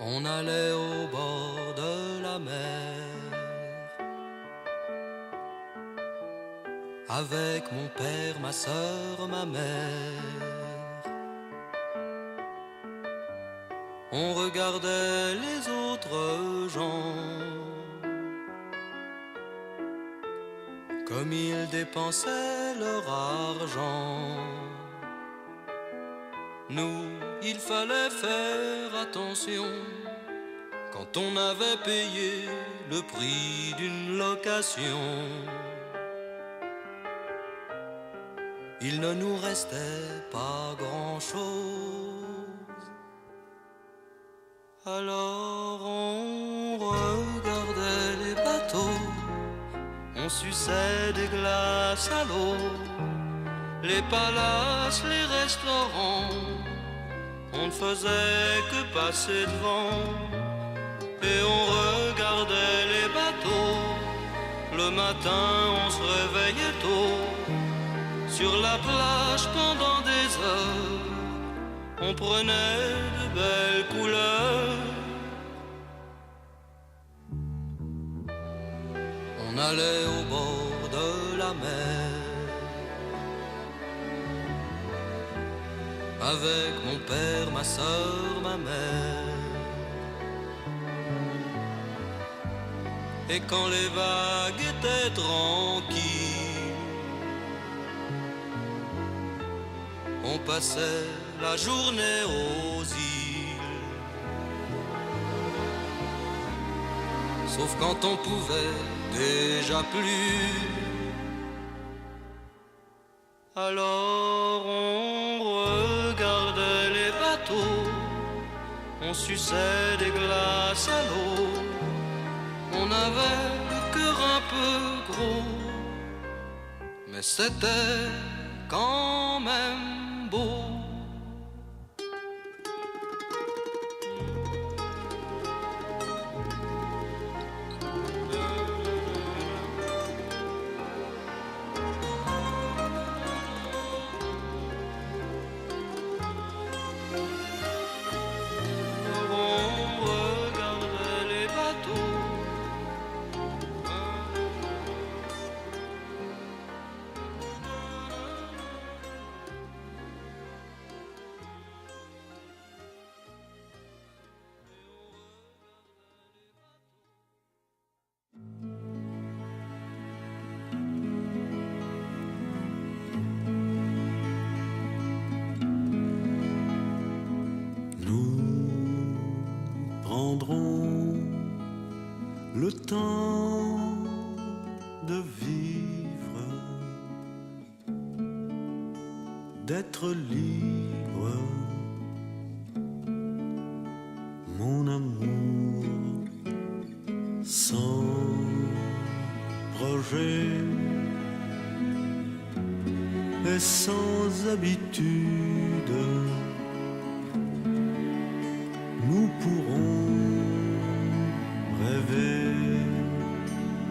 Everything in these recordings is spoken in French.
On allait au bord de la mer avec mon père, ma sœur, ma mère. On regardait les autres gens comme ils dépensaient leur argent. Nous, il fallait faire attention quand on avait payé le prix d'une location. Il ne nous restait pas grand-chose. Alors on regardait les bateaux, on suçait des glaces à l'eau, les palaces, les restaurants, on ne faisait que passer devant. Et on regardait les bateaux, le matin on se réveillait tôt. Sur la plage pendant des heures, on prenait de belles couleurs. On allait au bord de la mer avec mon père, ma sœur, ma mère. Et quand les vagues étaient tranquilles, on passait la journée aux îles. Sauf quand on pouvait déjà plus. Alors on regardait les bateaux, on suçait des glaces à l'eau. On avait le cœur un peu gros, mais c'était quand même beau. Le temps de vivre, d'être libre, mon amour, sans projet et sans habitude, nous pourrons rêver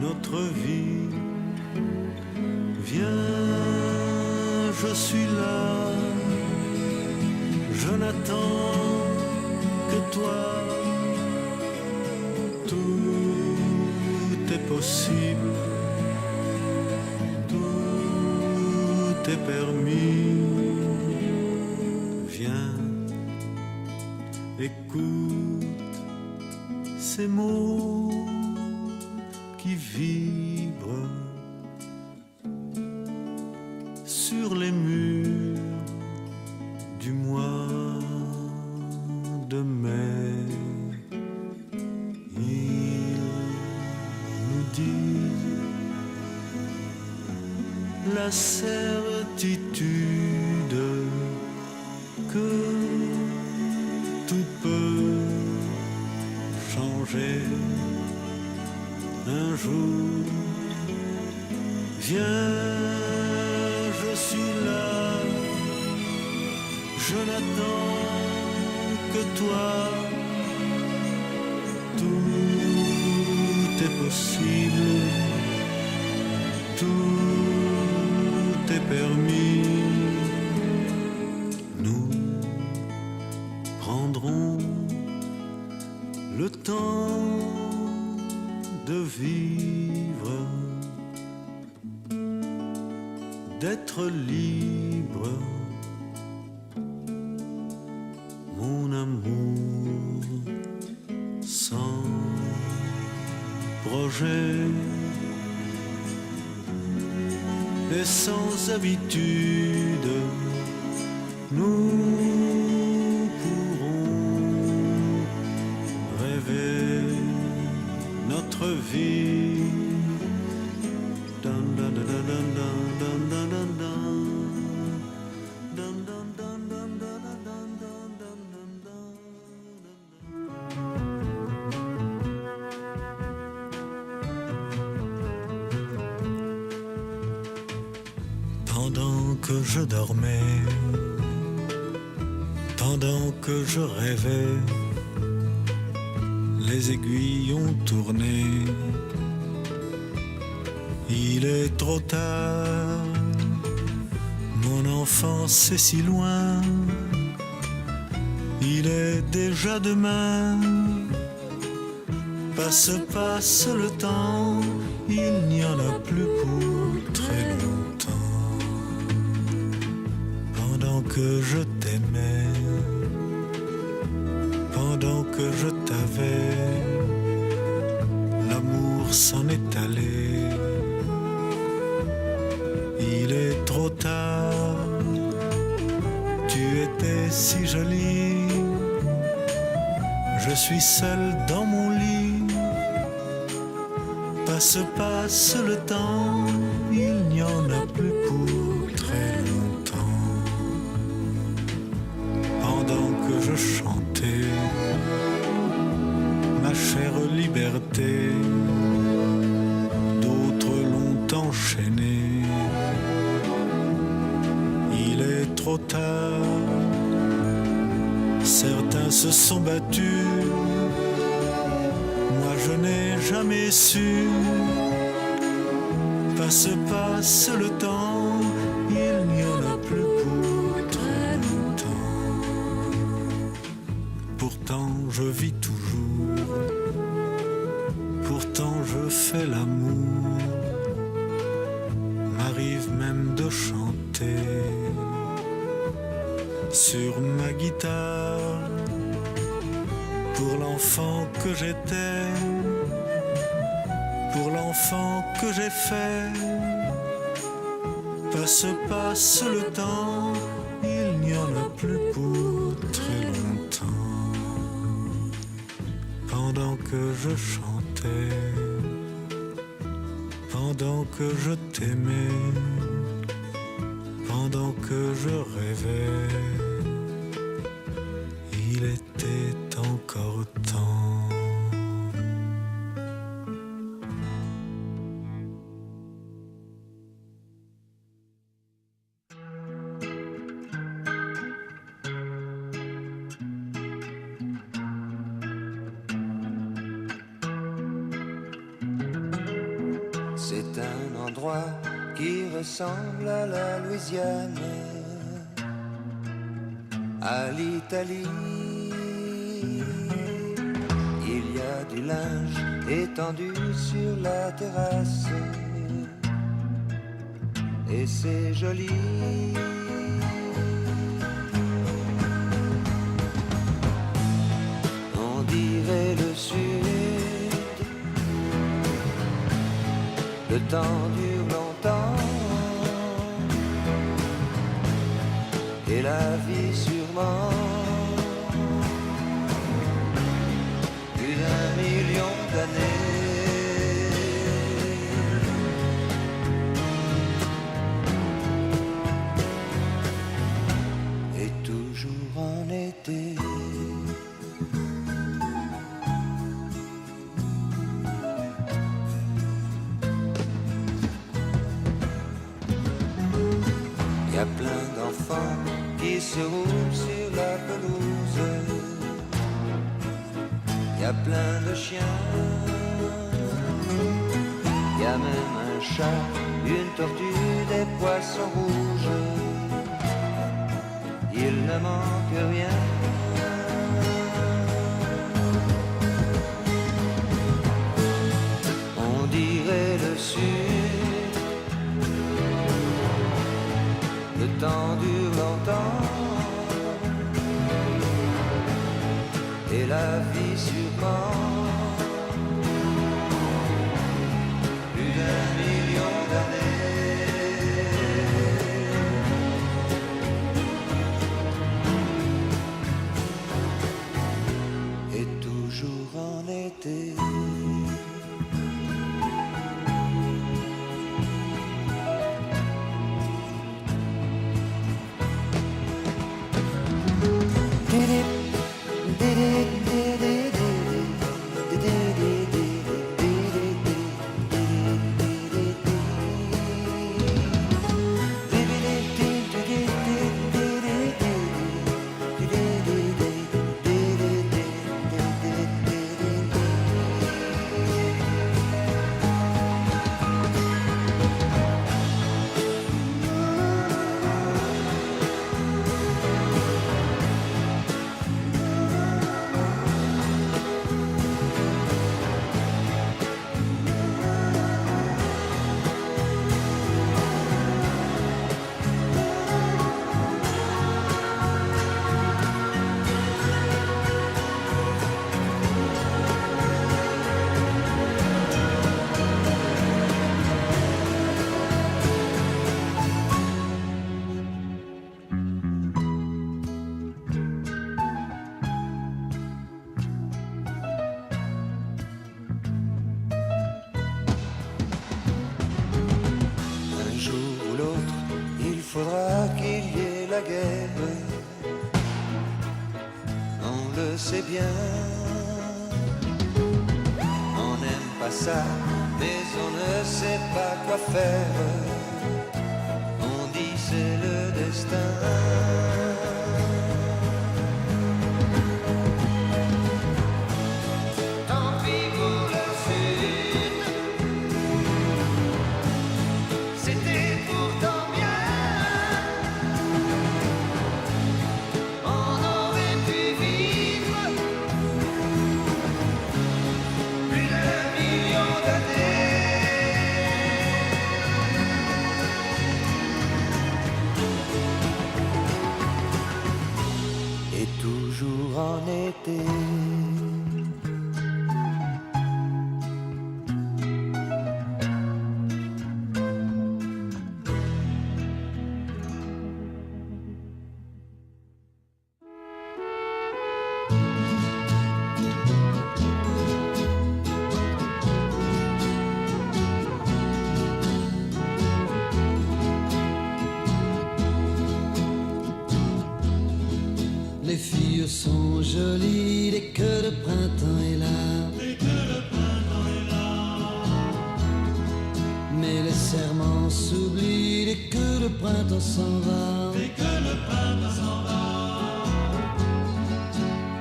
notre vie. Viens, je suis là, je n'attends que toi. Tout est possible, tout est permis. Viens, écoute ces mots qui vibrent sur les murs du mois de mai. Ils nous disent la certitude que tout peut changer un jour. Viens, je suis là, je n'attends que toi. Tout est possible, tout est permis. Nous prendrons temps de vivre, d'être libre, mon amour, sans projet et sans habitude, nous pourrons rêver notre vie. Dun, dun, dun, dun, dun, dun, dun, dun, dun. Dun, dun, dun, dun, dun, dun, dun, dun, dun, dun. Pendant que je dormais, pendant que je rêvais, les aiguilles ont tourné. Il est trop tard, mon enfance est si loin. Il est déjà demain, passe le temps, il n'y en a plus pour très longtemps. Pendant que je t'aimais, pendant que je t'avais, l'amour s'en est allé. Il est trop tard, tu étais si jolie, je suis seul dans mon lit. Passe le temps, il n'y en a plus pour très longtemps. Pendant que je chantais ma chère liberté, d'autres l'ont enchaîné. Il est trop tard, certains se sont battus, moi je n'ai jamais su. Passe le temps, il n'y en a plus pour très longtemps. Pourtant je vis toujours, pourtant je fais l'amour, m'arrive même de chanter sur ma guitare pour l'enfant que j'étais, pour l'enfant que j'ai fait. Passe le temps, il n'y en a plus pour très longtemps. Pendant que je chantais, pendant que je t'aimais, pendant que je rêvais, il était encore temps. C'est un endroit qui ressemble à la Louisiane, à l'Italie. Il y a du linge étendu sur la terrasse et c'est joli. On dirait le sud, le temps dure longtemps et la vie sûrement plus d'1 million d'années. Et toujours en été. Y a plein d'enfants qui se roulent sur la pelouse. Y a plein de chiens. Y a même un chat, une tortue, des poissons rouges. Il ne manque rien. temps dure longtemps et la vie sûrement plus d'un million d'années. Et toujours en été. Faudra qu'il y ait la guerre, on le sait bien. On n'aime pas ça, mais on ne sait pas quoi faire. On dit c'est le destin. Tant pis pour le sud, c'était pourtant bien. Toujours en été. Les filles sont jolies dès que le printemps est là. Mais les serments s'oublient dès que le printemps s'en va.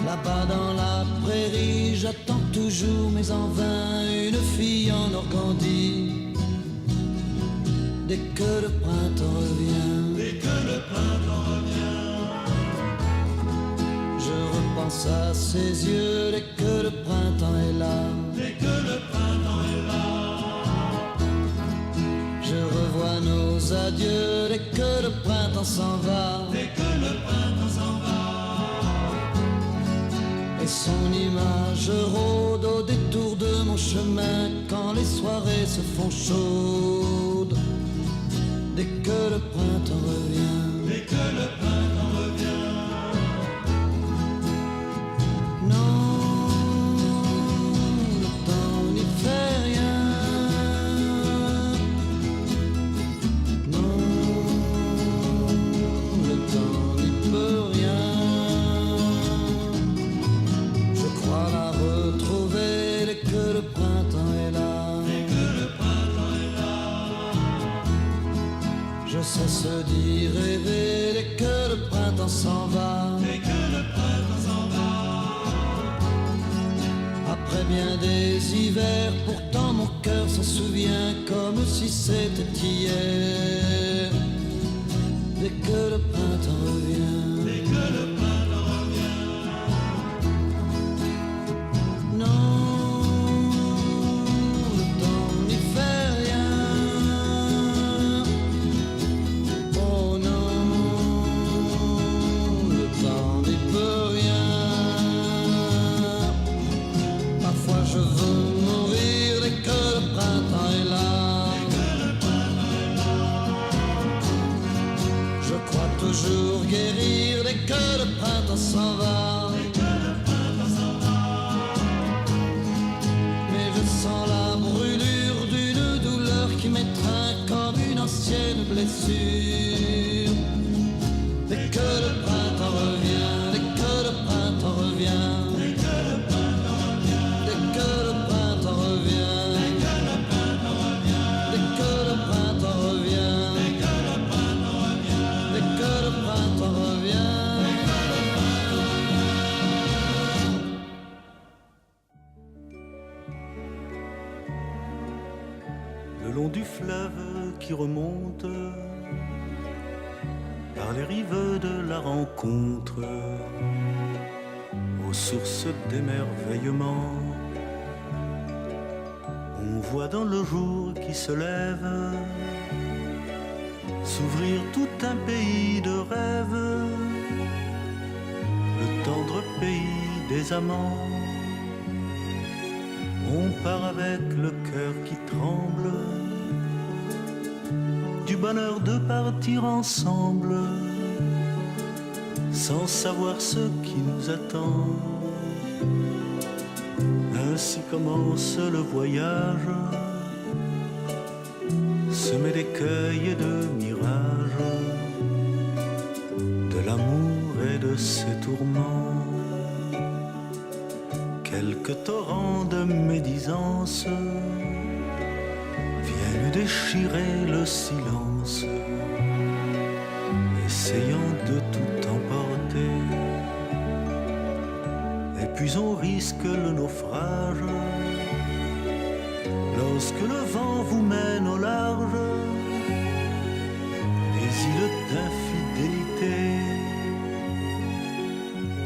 Là-bas dans la prairie, j'attends toujours, mais en vain, une fille en Organdie. Dès que le printemps revient. Je repense à ses yeux dès que le printemps est là. Je revois nos adieux dès que le printemps s'en va. Et son image rôde au détour de mon chemin quand les soirées se font chaudes. Dès que le printemps revient. Je cesse d'y rêver dès que le printemps s'en va. Après bien des hivers, pourtant mon cœur s'en souvient comme si c'était hier. Dès que le printemps revient. Oh non, que le printemps s'en va. Mais je sens la brûlure d'une douleur qui m'étreint comme une ancienne blessure. Dès que le printemps revient, dès que le printemps revient, dès que le printemps revient, dès que le printemps revient, dès que le printemps revient, dès que le printemps revient, dès que le printemps revient, dès que le printemps revient. Le long du fleuve qui remonte par les rives de la rencontre, aux sources d'émerveillement, on voit dans le jour qui se lève s'ouvrir tout un pays de rêves, le tendre pays des amants. On part avec le cœur qui tremble du bonheur de partir ensemble, sans savoir ce qui nous attend. Ainsi commence le voyage, semé d'écueils et de mirages, de l'amour et de ses tourments. Quelques torrents de médisance viennent déchirer le silence, essayant de tout emporter. Et puis on risque le naufrage lorsque le vent vous mène au large des îles d'infidélité.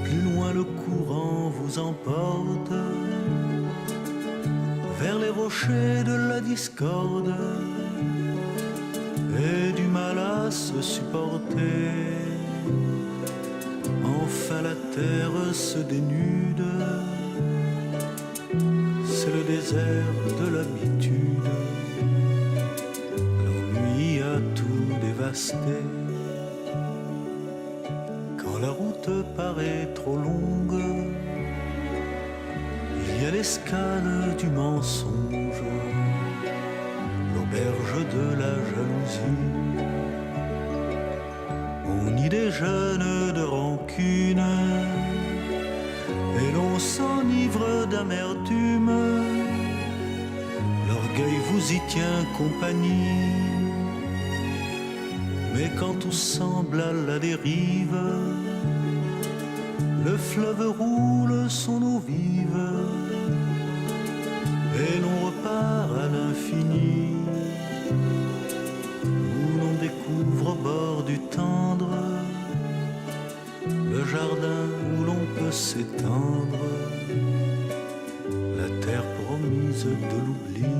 Plus loin le courant vous emporte vers les rochers de la discorde et du mal à se supporter. Enfin la terre se dénude, c'est le désert de l'habitude. L'ennui a tout dévasté. Quand la route paraît trop longue, il y a l'escale du mensonge, l'auberge de la jalousie. On y déjeune de rancune et l'on s'enivre d'amertume. L'orgueil vous y tient compagnie, mais quand tout semble à la dérive, le fleuve roule son eau vive et l'on repart à l'infini, où l'on découvre au bord du tendre le jardin où l'on peut s'étendre, la terre promise de l'oubli.